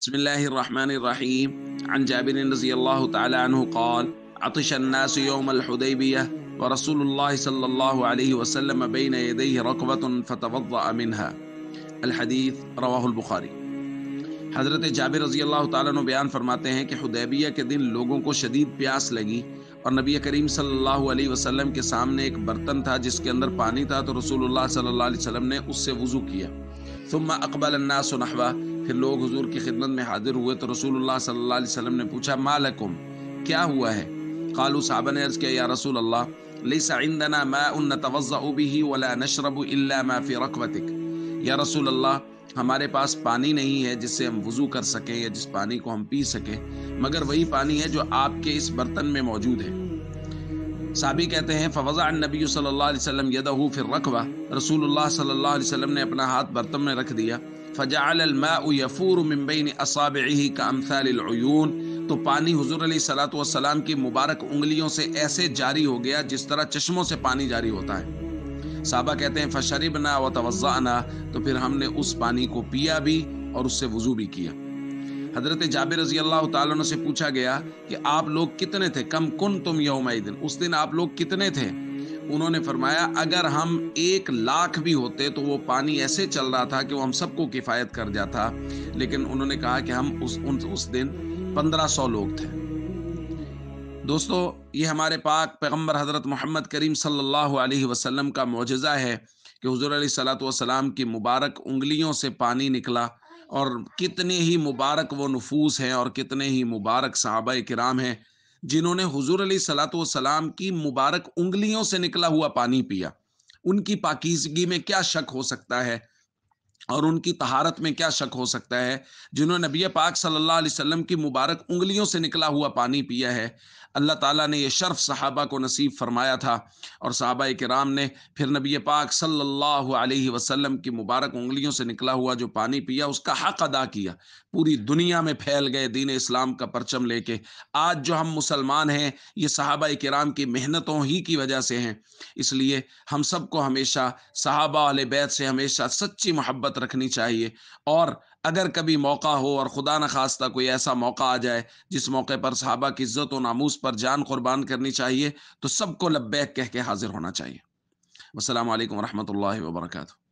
بسم الله الرحمن الرحيم عن جابر رضي الله تعالى عنه قال عطش الناس يوم الحديبية ورسول الله صلى الله عليه وسلم بين يديه ركبة فتوضأ منها الحديث رواه البخاری۔ حضرت جابر رضی اللہ تعالیٰ عنہ بیان فرماتے ہیں کہ حدیبیہ کے دن لوگوں کو شدید پیاس لگی اور نبی کریم صلی اللہ علیہ وسلم کے سامنے ایک برتن تھا جس کے اندر پانی تھا، تو رسول اللہ صلی اللہ علیہ وسلم نے اس سے وضو کیا۔ ثم اقبل الناس نحوہ، پھر لوگ حضور کی خدمت میں حاضر ہوئے تو رسول اللہ صلی اللہ علیہ وسلم نے پوچھا ما لکم، کیا ہوا ہے؟ قالوا، صحابہ نے عرض کیا یا رسول اللہ لیس عندنا ماء نتوضأ به ولا نشرب الا ما في ركبتك، یا رسول اللہ ہمارے پاس پانی نہیں ہے جس سے ہم وضو کر سکیں یا جس پانی کو ہم پی سکیں مگر وہی پانی ہے جو آپ کے اس برتن میں موجود ہے۔ صحابی کہتے ہیں فوضع النبی صلی اللہ علیہ وسلم یدہ فی الرکبہ، رسول اللہ صلی اللہ علیہ وسلم نے اپنا ہاتھ برتن میں رکھ دیا، فجعل الماء يفور من بین اصابعہ کامثال العیون، تو پانی حضور علیہ الصلوۃ والسلام کی مبارک انگلیوں سے ایسے جاری ہو گیا جس طرح چشموں سے پانی جاری ہوتا ہے۔ صحابہ کہتے ہیں فشربنا وتوضأنا، تو پھر ہم نے اس پانی کو پیا بھی اور اس سے وضو بھی کیا۔ حضرت جابر رضی اللہ تعالیٰ عنہ سے پوچھا گیا کہ آپ لوگ کتنے تھے؟ کم کنتم یومئذ، اس دن آپ لوگ کتنے تھے؟ انہوں نے فرمایا اگر ہم 1,00,000 بھی ہوتے تو وہ پانی ایسے چل رہا تھا کہ وہ ہم سب کو کفایت کر جاتا، لیکن انہوں نے کہا کہ ہم اس دن 1500 لوگ تھے۔ دوستو، یہ ہمارے پاک پیغمبر حضرت محمد کریم صلی اللہ علیہ وسلم کا معجزہ ہے کہ حضور علیہ الصلوۃ والسلام کی مبارک انگلیوں سے پانی نکلا، اور کتنے ہی مبارک وہ نفوس ہیں اور کتنے ہی مبارک صحابہ کرام ہیں جنہوں نے حضور علیہ الصلوۃ والسلام کی مبارک انگلیوں سے نکلا ہوا پانی پیا۔ ان کی پاکیزگی میں کیا شک ہو سکتا ہے اور ان کی طہارت میں کیا شک ہو سکتا ہے جنہوں نے نبی پاک صلی اللہ علیہ وسلم کی مبارک انگلیوں سے نکلا ہوا پانی پیا ہے۔ اللہ تعالیٰ نے یہ شرف صحابہ کو نصیب فرمایا تھا، اور صحابہ کرام نے پھر نبی پاک صلی اللہ علیہ وسلم کی مبارک انگلیوں سے نکلا ہوا جو پانی پیا اس کا حق ادا کیا، پوری دنیا میں پھیل گئے دین اسلام کا پرچم لے کے۔ آج جو ہم مسلمان ہیں یہ صحابہ کرام کی محنتوں ہی کی وجہ سے ہیں، اس لیے ہم سب کو ہمیشہ صحابہ اہل بیت سے ہمیشہ سچی محبت رکھنی چاہیے، اور اگر کبھی موقع ہو اور خدا نخواستہ کوئی ایسا موقع آ جائے جس موقع پر صحابہ کی عزت و ناموس پر جان قربان کرنی چاہیے تو سب کو لبیک کہہ کے حاضر ہونا چاہیے۔ والسلام علیکم ورحمۃ اللہ وبرکاتہ۔